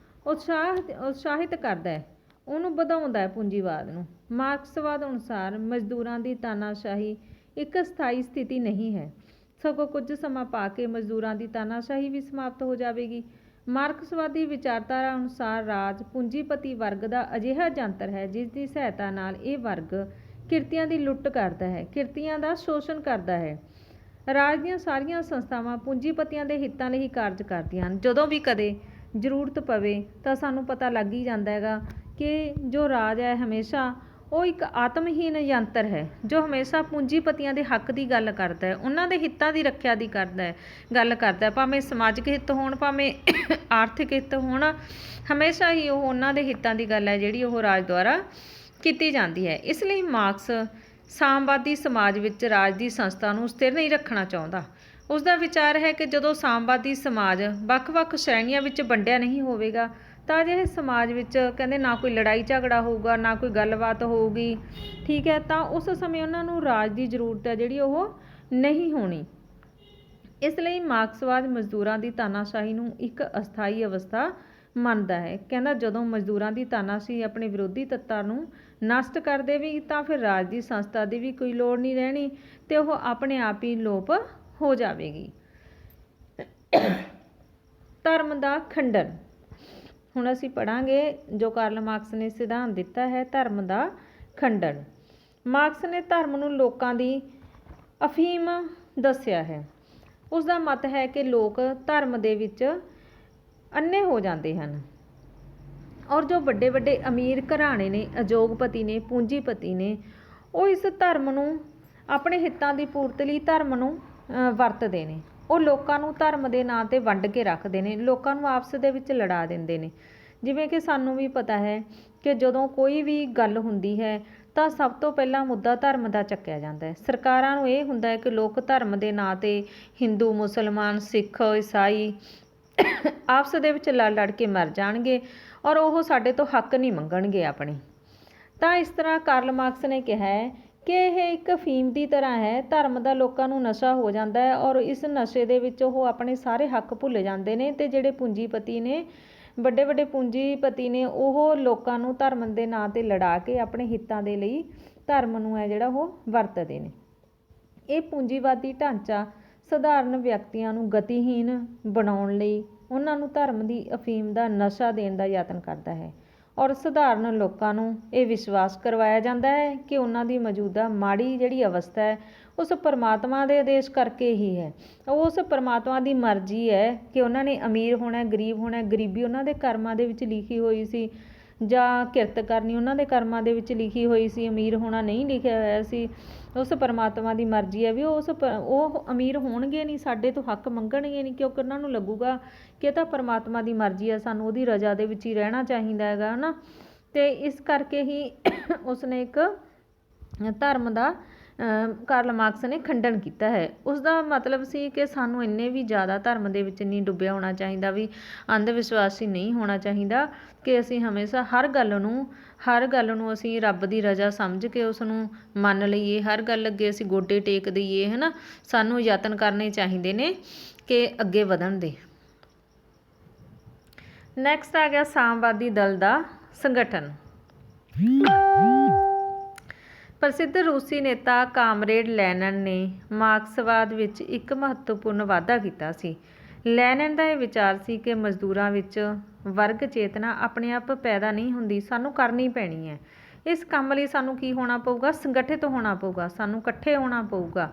ਉਤਸ਼ਾਹਿਤ ਕਰਦਾ ਹੈ, ਉਹਨੂੰ ਵਧਾਉਂਦਾ ਹੈ ਪੂੰਜੀਵਾਦ ਨੂੰ। ਮਾਰਕਸਵਾਦ ਅਨੁਸਾਰ ਮਜ਼ਦੂਰਾਂ ਦੀ ਤਾਨਾਸ਼ਾਹੀ ਇੱਕ ਸਥਾਈ ਸਥਿਤੀ ਨਹੀਂ ਹੈ, ਸਗੋਂ ਕੁਝ ਸਮਾਂ ਪਾ ਕੇ ਮਜ਼ਦੂਰਾਂ ਦੀ ਤਾਨਾਸ਼ਾਹੀ ਵੀ ਸਮਾਪਤ ਹੋ ਜਾਵੇਗੀ। ਮਾਰਕਸਵਾਦੀ ਵਿਚਾਰਧਾਰਾ ਅਨੁਸਾਰ ਰਾਜ ਪੂੰਜੀਪਤੀ ਵਰਗ ਦਾ ਅਜਿਹਾ ਯੰਤਰ ਹੈ ਜਿਸ ਦੀ ਸਹਾਇਤਾ ਨਾਲ ਇਹ ਵਰਗ ਕਿਰਤੀਆਂ ਦੀ ਲੁੱਟ ਕਰਦਾ ਹੈ, ਕਿਰਤੀਆਂ ਦਾ ਸ਼ੋਸ਼ਣ ਕਰਦਾ ਹੈ। ਰਾਜ ਦੀਆਂ ਸਾਰੀਆਂ ਸੰਸਥਾਵਾਂ ਪੂੰਜੀਪਤੀਆਂ ਦੇ ਹਿੱਤਾਂ ਲਈ ਕਾਰਜ ਕਰਦੀਆਂ ਹਨ। ਜਦੋਂ ਵੀ ਕਦੇ ਜ਼ਰੂਰਤ ਪਵੇ ਤਾਂ ਸਾਨੂੰ ਪਤਾ ਲੱਗ ਹੀ ਜਾਂਦਾ ਹੈਗਾ ਕਿ ਜੋ ਰਾਜ ਹੈ ਹਮੇਸ਼ਾ ਉਹ ਇੱਕ ਆਤਮਹੀਨ ਯੰਤਰ ਹੈ ਜੋ ਹਮੇਸ਼ਾ ਪੂੰਜੀਪਤੀਆਂ ਦੇ ਹੱਕ ਦੀ ਗੱਲ ਕਰਦਾ ਹੈ, ਉਹਨਾਂ ਦੇ ਹਿੱਤਾਂ ਦੀ ਰੱਖਿਆ ਦੀ ਗੱਲ ਕਰਦਾ ਹੈ, ਭਾਵੇਂ ਸਮਾਜਿਕ ਹਿੱਤ ਹੋਣ ਭਾਵੇਂ ਆਰਥਿਕ ਹਿੱਤ ਹੋਣ, ਹਮੇਸ਼ਾ ਹੀ ਉਹ ਉਹਨਾਂ ਦੇ ਹਿੱਤਾਂ ਦੀ ਗੱਲ ਹੈ ਜਿਹੜੀ ਉਹ ਰਾਜ ਦੁਆਰਾ ਕੀਤੀ ਜਾਂਦੀ ਹੈ। ਇਸ ਲਈ ਮਾਰਕਸ ਸਾਮਵਾਦੀ ਸਮਾਜ ਵਿੱਚ ਰਾਜ ਦੀ ਸੰਸਥਾ ਨੂੰ ਸਥਿਰ ਨਹੀਂ ਰੱਖਣਾ ਚਾਹੁੰਦਾ। ਉਸ ਦਾ ਵਿਚਾਰ ਹੈ ਕਿ ਜਦੋਂ ਸਾਮਵਾਦੀ ਸਮਾਜ ਵੱਖ-ਵੱਖ ਸ਼੍ਰੇਣੀਆਂ ਵਿੱਚ ਵੰਡਿਆ ਨਹੀਂ ਹੋਵੇਗਾ ਤਾਂ ਅਜਿਹੇ ਸਮਾਜ ਵਿੱਚ ਕਹਿੰਦੇ ਨਾ ਕੋਈ ਲੜਾਈ ਝਗੜਾ ਹੋਊਗਾ, ਨਾ ਕੋਈ ਗੱਲਬਾਤ ਹੋਊਗੀ, ਠੀਕ ਹੈ, ਤਾਂ ਉਸ ਸਮੇਂ ਉਹਨਾਂ ਨੂੰ ਰਾਜ ਦੀ ਜ਼ਰੂਰਤ ਹੈ ਜਿਹੜੀ ਉਹ ਨਹੀਂ ਹੋਣੀ। ਇਸ ਲਈ ਮਾਰਕਸਵਾਦ ਮਜ਼ਦੂਰਾਂ ਦੀ ਤਾਨਾਸ਼ਾਹੀ ਨੂੰ ਇੱਕ ਅਸਥਾਈ ਅਵਸਥਾ ਮੰਨਦਾ ਹੈ। ਕਹਿੰਦਾ ਜਦੋਂ ਮਜ਼ਦੂਰਾਂ ਦੀ ਤਾਨਾਸ਼ਾਹੀ ਆਪਣੇ ਵਿਰੋਧੀ ਤੱਤਾਂ ਨੂੰ ਨਸ਼ਟ ਕਰ ਦੇਵੇਗੀ ਤਾਂ ਫਿਰ ਰਾਜ ਦੀ ਸੰਸਥਾ ਦੀ ਵੀ ਕੋਈ ਲੋੜ ਨਹੀਂ ਰਹਿਣੀ ਤੇ ਉਹ ਆਪਣੇ ਆਪ ਹੀ ਲੋਪ ਹੋ ਜਾਵੇਗੀ। ਧਰਮ ਦਾ ਖੰਡਨ। ਹੁਣ ਅਸੀਂ ਪੜ੍ਹਾਂਗੇ ਜੋ ਕਾਰਲ ਮਾਰਕਸ ਨੇ ਸਿਧਾਂਤ ਦਿੱਤਾ ਹੈ ਧਰਮ ਦਾ ਖੰਡਨ। ਮਾਰਕਸ ਨੇ ਧਰਮ ਨੂੰ ਲੋਕਾਂ ਦੀ ਅਫੀਮ ਦੱਸਿਆ ਹੈ। ਉਸ ਦਾ ਮਤ ਹੈ ਕਿ ਲੋਕ ਧਰਮ ਦੇ ਵਿੱਚ ਅੰਨੇ ਹੋ ਜਾਂਦੇ ਹਨ ਔਰ ਜੋ ਵੱਡੇ ਵੱਡੇ ਅਮੀਰ ਘਰਾਣੇ ਨੇ, ਅਜੋਗਪਤੀ ਨੇ, ਪੂੰਜੀਪਤੀ ਨੇ, ਉਹ ਇਸ ਧਰਮ ਨੂੰ ਆਪਣੇ ਹਿੱਤਾਂ ਦੀ ਪੂਰਤੀ ਲਈ ਧਰਮ ਨੂੰ ਵਰਤਦੇ ਨੇ। ਉਹ ਲੋਕਾਂ ਨੂੰ ਧਰਮ ਦੇ ਨਾਂ 'ਤੇ ਵੰਡ ਕੇ ਰੱਖਦੇ ਨੇ, ਲੋਕਾਂ ਨੂੰ ਆਪਸ ਦੇ ਵਿੱਚ ਲੜਾ ਦਿੰਦੇ ਨੇ। ਜਿਵੇਂ ਕਿ ਸਾਨੂੰ ਵੀ ਪਤਾ ਹੈ ਕਿ ਜਦੋਂ ਕੋਈ ਵੀ ਗੱਲ ਹੁੰਦੀ ਹੈ ਤਾਂ ਸਭ ਤੋਂ ਪਹਿਲਾਂ ਮੁੱਦਾ ਧਰਮ ਦਾ ਚੱਕਿਆ ਜਾਂਦਾ ਹੈ। ਸਰਕਾਰਾਂ ਨੂੰ ਇਹ ਹੁੰਦਾ ਹੈ ਕਿ ਲੋਕ ਧਰਮ ਦੇ ਨਾਂ 'ਤੇ ਹਿੰਦੂ, ਮੁਸਲਮਾਨ, ਸਿੱਖ, ਈਸਾਈ ਆਪਸ ਦੇ ਵਿੱਚ ਲੜ ਕੇ ਮਰ ਜਾਣਗੇ ਔਰ ਉਹ ਸਾਡੇ ਤੋਂ ਹੱਕ ਨਹੀਂ ਮੰਗਣਗੇ ਆਪਣੇ। ਤਾਂ ਇਸ ਤਰ੍ਹਾਂ ਕਾਰਲ ਮਾਰਕਸ ਨੇ ਕਿਹਾ ਹੈ ਕਿ ਇਹ ਇੱਕ ਅਫੀਮ ਦੀ ਤਰ੍ਹਾਂ ਹੈ, ਧਰਮ ਦਾ ਲੋਕਾਂ ਨੂੰ ਨਸ਼ਾ ਹੋ ਜਾਂਦਾ ਹੈ ਔਰ ਇਸ ਨਸ਼ੇ ਦੇ ਵਿੱਚ ਉਹ ਆਪਣੇ ਸਾਰੇ ਹੱਕ ਭੁੱਲ ਜਾਂਦੇ ਨੇ ਤੇ ਜਿਹੜੇ ਪੂੰਜੀਪਤੀ ਨੇ, ਵੱਡੇ ਵੱਡੇ ਪੂੰਜੀਪਤੀ ਨੇ, ਉਹ ਲੋਕਾਂ ਨੂੰ ਧਰਮ ਦੇ ਨਾਂ 'ਤੇ ਲੜਾ ਕੇ ਆਪਣੇ ਹਿੱਤਾਂ ਦੇ ਲਈ ਧਰਮ ਨੂੰ ਹੈ ਜਿਹੜਾ ਉਹ ਵਰਤਦੇ ਨੇ। ਇਹ ਪੂੰਜੀਵਾਦੀ ਢਾਂਚਾ ਸਧਾਰਨ ਵਿਅਕਤੀਆਂ ਨੂੰ ਗਤੀਹੀਨ ਬਣਾਉਣ ਲਈ ਉਹਨਾਂ ਨੂੰ ਧਰਮ ਦੀ ਅਫੀਮ ਦਾ ਨਸ਼ਾ ਦੇਣ ਦਾ ਯਤਨ ਕਰਦਾ ਹੈ ਔਰ ਸਧਾਰਨ ਲੋਕਾਂ ਨੂੰ ਇਹ ਵਿਸ਼ਵਾਸ ਕਰਵਾਇਆ ਜਾਂਦਾ ਹੈ ਕਿ ਉਹਨਾਂ ਦੀ ਮੌਜੂਦਾ ਮਾੜੀ ਜਿਹੜੀ ਅਵਸਥਾ ਹੈ ਉਸ ਪਰਮਾਤਮਾ ਦੇ ਆਦੇਸ਼ ਕਰਕੇ ਹੀ ਹੈ। ਉਸ ਪਰਮਾਤਮਾ ਦੀ ਮਰਜ਼ੀ ਹੈ ਕਿ ਉਹਨਾਂ ਨੇ ਅਮੀਰ ਹੋਣਾ, ਗਰੀਬ ਹੋਣਾ, ਗਰੀਬੀ ਉਹਨਾਂ ਦੇ ਕਰਮਾਂ ਦੇ ਵਿੱਚ ਲਿਖੀ ਹੋਈ ਸੀ। ਜਾਂ ਕਿਰਤ ਕਰਨੀ ਉਹਨਾਂ ਦੇ ਕਰਮਾਂ ਦੇ ਵਿੱਚ ਲਿਖੀ ਹੋਈ ਸੀ, ਅਮੀਰ ਹੋਣਾ ਨਹੀਂ ਲਿਖਿਆ ਹੋਇਆ ਸੀ। ਉਸ ਪਰਮਾਤਮਾ ਦੀ ਮਰਜ਼ੀ ਹੈ ਵੀ ਉਹ ਅਮੀਰ ਹੋਣਗੇ ਨਹੀਂ, ਸਾਡੇ ਤੋਂ ਹੱਕ ਮੰਗਣਗੇ ਨਹੀਂ, ਕਿਉਂਕਿ ਉਹਨਾਂ ਨੂੰ ਲੱਗੂਗਾ ਕਿ ਇਹ ਤਾਂ ਪਰਮਾਤਮਾ ਦੀ ਮਰਜ਼ੀ ਹੈ, ਸਾਨੂੰ ਉਹਦੀ ਰਜ਼ਾ ਦੇ ਵਿੱਚ ਹੀ ਰਹਿਣਾ ਚਾਹੀਦਾ ਹੈਗਾ, ਹੈ ਨਾ। ਅਤੇ ਇਸ ਕਰਕੇ ਹੀ ਉਸਨੇ ਇੱਕ ਧਰਮ ਦਾ ਕਾਰਲ ਮਾਰਕਸ ਨੇ ਖੰਡਨ ਕੀਤਾ ਹੈ। ਉਸ ਦਾ ਮਤਲਬ ਸੀ ਕਿ ਸਾਨੂੰ ਇੰਨੇ ਵੀ ਜ਼ਿਆਦਾ ਧਰਮ ਦੇ ਵਿੱਚ ਨਹੀਂ ਡੁੱਬਿਆ ਹੋਣਾ ਚਾਹੀਦਾ, ਵੀ ਅੰਧ ਵਿਸ਼ਵਾਸੀ ਨਹੀਂ ਹੋਣਾ ਚਾਹੀਦਾ ਕਿ ਅਸੀਂ ਹਮੇਸ਼ਾ ਹਰ ਗੱਲ ਨੂੰ ਅਸੀਂ ਰੱਬ ਦੀ ਰਜ਼ਾ ਸਮਝ ਕੇ ਉਸ ਨੂੰ ਮੰਨ ਲਈਏ, ਹਰ ਗੱਲ ਅੱਗੇ ਅਸੀਂ ਗੋਡੇ ਟੇਕ ਦਈਏ, ਹੈ ਨਾ। ਸਾਨੂੰ ਯਤਨ ਕਰਨੇ ਚਾਹੀਦੇ ਨੇ ਕਿ ਅੱਗੇ ਵਧਣ ਦੇ। ਨੈਕਸਟ ਆ ਗਿਆ ਸਾਮਵਾਦੀ ਦਲ ਦਾ ਸੰਗਠਨ। ਪ੍ਰਸਿੱਧ ਰੂਸੀ ਨੇਤਾ ਕਾਮਰੇਡ ਲੈਨਨ ਨੇ ਮਾਰਕਸਵਾਦ ਵਿੱਚ ਇੱਕ ਮਹੱਤਵਪੂਰਨ ਵਾਧਾ ਕੀਤਾ ਸੀ। ਲੈਨਨ ਦਾ ਇਹ ਵਿਚਾਰ ਸੀ ਕਿ ਮਜ਼ਦੂਰਾਂ ਵਿੱਚ ਵਰਗ ਚੇਤਨਾ ਆਪਣੇ ਆਪ ਪੈਦਾ ਨਹੀਂ ਹੁੰਦੀ, ਸਾਨੂੰ ਕਰਨੀ ਪੈਣੀ ਹੈ। ਇਸ ਕੰਮ ਲਈ ਸਾਨੂੰ ਕੀ ਹੋਣਾ ਪਊਗਾ? ਸੰਗਠਿਤ ਹੋਣਾ ਪਊਗਾ, ਸਾਨੂੰ ਇਕੱਠੇ ਹੋਣਾ ਪਊਗਾ,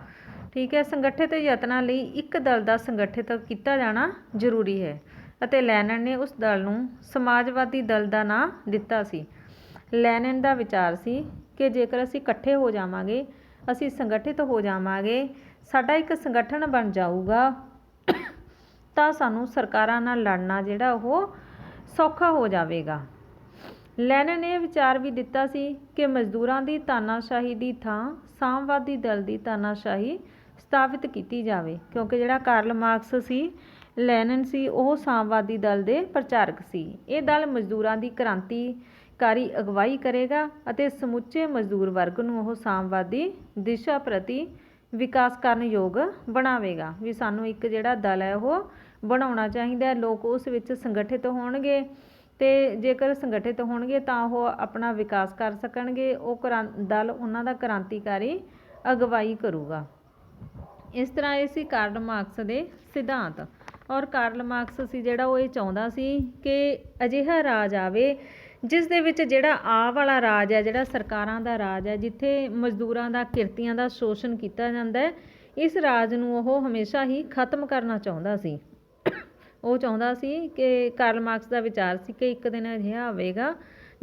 ਠੀਕ ਹੈ। ਸੰਗਠਿਤ ਯਤਨਾਂ ਲਈ ਇੱਕ ਦਲ ਦਾ ਸੰਗਠਿਤ ਕੀਤਾ ਜਾਣਾ ਜ਼ਰੂਰੀ ਹੈ ਅਤੇ ਲੈਨਨ ਨੇ ਉਸ ਦਲ ਨੂੰ ਸਮਾਜਵਾਦੀ ਦਲ ਦਾ ਨਾਂ ਦਿੱਤਾ ਸੀ। ਲੈਨਨ ਦਾ ਵਿਚਾਰ ਸੀ ਕਿ ਜੇਕਰ ਅਸੀਂ ਇਕੱਠੇ ਹੋ ਜਾਵਾਂਗੇ, ਅਸੀਂ ਸੰਗਠਿਤ ਹੋ ਜਾਵਾਂਗੇ, ਸਾਡਾ ਇੱਕ ਸੰਗਠਨ ਬਣ ਜਾਊਗਾ, ਤਾਂ ਸਾਨੂੰ ਸਰਕਾਰਾਂ ਨਾਲ ਲੜਨਾ ਜਿਹੜਾ ਉਹ ਸੌਖਾ ਹੋ ਜਾਵੇਗਾ। ਲੈਨਨ ਨੇ ਇਹ ਵਿਚਾਰ ਵੀ ਦਿੱਤਾ ਸੀ ਕਿ ਮਜ਼ਦੂਰਾਂ ਦੀ ਤਾਨਾਸ਼ਾਹੀ ਦੀ ਥਾਂ ਸਾਮਵਾਦੀ ਦਲ ਦੀ ਤਾਨਾਸ਼ਾਹੀ ਸਥਾਪਿਤ ਕੀਤੀ ਜਾਵੇ, ਕਿਉਂਕਿ ਜਿਹੜਾ ਕਾਰਲ ਮਾਰਕਸ ਸੀ, ਲੈਨਨ ਸੀ, ਉਹ ਸਾਮਵਾਦੀ ਦਲ ਦੇ ਪ੍ਰਚਾਰਕ ਸੀ। ਇਹ ਦਲ ਮਜ਼ਦੂਰਾਂ ਦੀ ਕ੍ਰਾਂਤੀਕਾਰੀ ਅਗਵਾਈ ਕਰੇਗਾ ਅਤੇ ਸਮੁੱਚੇ ਮਜ਼ਦੂਰ ਵਰਗ ਨੂੰ ਉਹ ਸਾਮਵਾਦੀ ਦਿਸ਼ਾ ਪ੍ਰਤੀ ਵਿਕਾਸ ਕਰਨ ਯੋਗ ਬਣਾਵੇਗਾ। ਵੀ ਸਾਨੂੰ ਇੱਕ ਜਿਹੜਾ ਦਲ ਹੈ ਉਹ ਬਣਾਉਣਾ ਚਾਹੀਦਾ, ਲੋਕ ਉਸ ਵਿੱਚ ਸੰਗਠਿਤ ਹੋਣਗੇ ਅਤੇ ਜੇਕਰ ਸੰਗਠਿਤ ਹੋਣਗੇ ਤਾਂ ਉਹ ਆਪਣਾ ਵਿਕਾਸ ਕਰ ਸਕਣਗੇ। ਉਹ ਦਲ ਉਹਨਾਂ ਦਾ ਕ੍ਰਾਂਤੀਕਾਰੀ ਅਗਵਾਈ ਕਰੂਗਾ। ਇਸ ਤਰ੍ਹਾਂ ਇਹ ਸੀ ਕਾਰਲ ਮਾਰਕਸ ਦੇ ਸਿਧਾਂਤ। ਔਰ ਕਾਰਲ ਮਾਰਕਸ ਸੀ ਜਿਹੜਾ ਉਹ ਇਹ ਚਾਹੁੰਦਾ ਸੀ ਕਿ ਅਜਿਹਾ ਰਾਜ ਆਵੇ ਜਿਸ ਦੇ ਵਿੱਚ ਜਿਹੜਾ ਆਹ ਵਾਲਾ ਰਾਜ ਹੈ, ਜਿਹੜਾ ਸਰਕਾਰਾਂ ਦਾ ਰਾਜ ਹੈ, ਜਿੱਥੇ ਮਜ਼ਦੂਰਾਂ ਦਾ, ਕਿਰਤੀਆਂ ਦਾ ਸ਼ੋਸ਼ਣ ਕੀਤਾ ਜਾਂਦਾ ਹੈ, ਇਸ ਰਾਜ ਨੂੰ ਉਹ ਹਮੇਸ਼ਾ ਹੀ ਖਤਮ ਕਰਨਾ ਚਾਹੁੰਦਾ ਸੀ। ਉਹ ਚਾਹੁੰਦਾ ਸੀ ਕਿ ਕਾਰਲ ਮਾਰਕਸ ਦਾ ਵਿਚਾਰ ਸੀ ਕਿ ਇੱਕ ਦਿਨ ਅਜਿਹਾ ਆਵੇਗਾ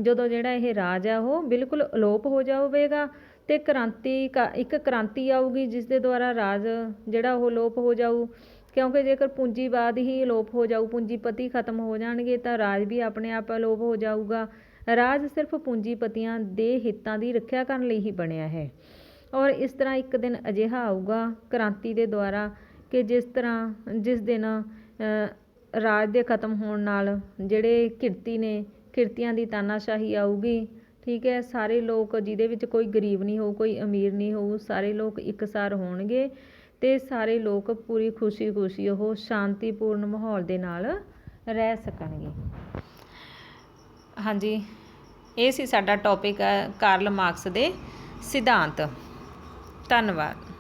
ਜਦੋਂ ਜਿਹੜਾ ਇਹ ਰਾਜ ਹੈ ਉਹ ਬਿਲਕੁਲ ਅਲੋਪ ਹੋ ਜਾਵੇਗਾ ਅਤੇ ਇੱਕ ਕ੍ਰਾਂਤੀ ਆਊਗੀ ਜਿਸ ਦੇ ਦੁਆਰਾ ਰਾਜ ਜਿਹੜਾ ਉਹ ਅਲੋਪ ਹੋ ਜਾਊ। ਕਿਉਂਕਿ ਜੇਕਰ ਪੂੰਜੀਵਾਦ ਹੀ ਅਲੋਪ ਹੋ ਜਾਊ, ਪੂੰਜੀਪਤੀ ਖਤਮ ਹੋ ਜਾਣਗੇ, ਤਾਂ ਰਾਜ ਵੀ ਆਪਣੇ ਆਪ ਅਲੋਪ ਹੋ ਜਾਊਗਾ। ਰਾਜ ਸਿਰਫ ਪੂੰਜੀਪਤੀਆਂ ਦੇ ਹਿੱਤਾਂ ਦੀ ਰੱਖਿਆ ਕਰਨ ਲਈ ਹੀ ਬਣਿਆ ਹੈ। ਔਰ ਇਸ ਤਰ੍ਹਾਂ ਇੱਕ ਦਿਨ ਅਜਿਹਾ ਆਊਗਾ ਕ੍ਰਾਂਤੀ ਦੇ ਦੁਆਰਾ ਕਿ ਜਿਸ ਦਿਨ ਰਾਜ ਦੇ ਖਤਮ ਹੋਣ ਨਾਲ ਜਿਹੜੇ ਕਿਰਤੀ ਨੇ, ਕਿਰਤੀਆਂ ਦੀ ਤਾਨਾਸ਼ਾਹੀ ਆਊਗੀ, ਠੀਕ ਹੈ। ਸਾਰੇ ਲੋਕ, ਜਿਹਦੇ ਵਿੱਚ ਕੋਈ ਗਰੀਬ ਨਹੀਂ ਹੋਊ, ਕੋਈ ਅਮੀਰ ਨਹੀਂ ਹੋਊ, ਸਾਰੇ ਲੋਕ ਇਕਸਾਰ ਹੋਣਗੇ ਅਤੇ ਸਾਰੇ ਲੋਕ ਪੂਰੀ ਖੁਸ਼ੀ ਉਹ ਸ਼ਾਂਤੀਪੂਰਨ ਮਾਹੌਲ ਦੇ ਨਾਲ ਰਹਿ ਸਕਣਗੇ। ਹਾਂਜੀ, ਇਹ ਸੀ ਸਾਡਾ ਟੌਪਿਕ ਕਾਰਲ ਮਾਰਕਸ ਦੇ ਸਿਧਾਂਤ। ਧੰਨਵਾਦ।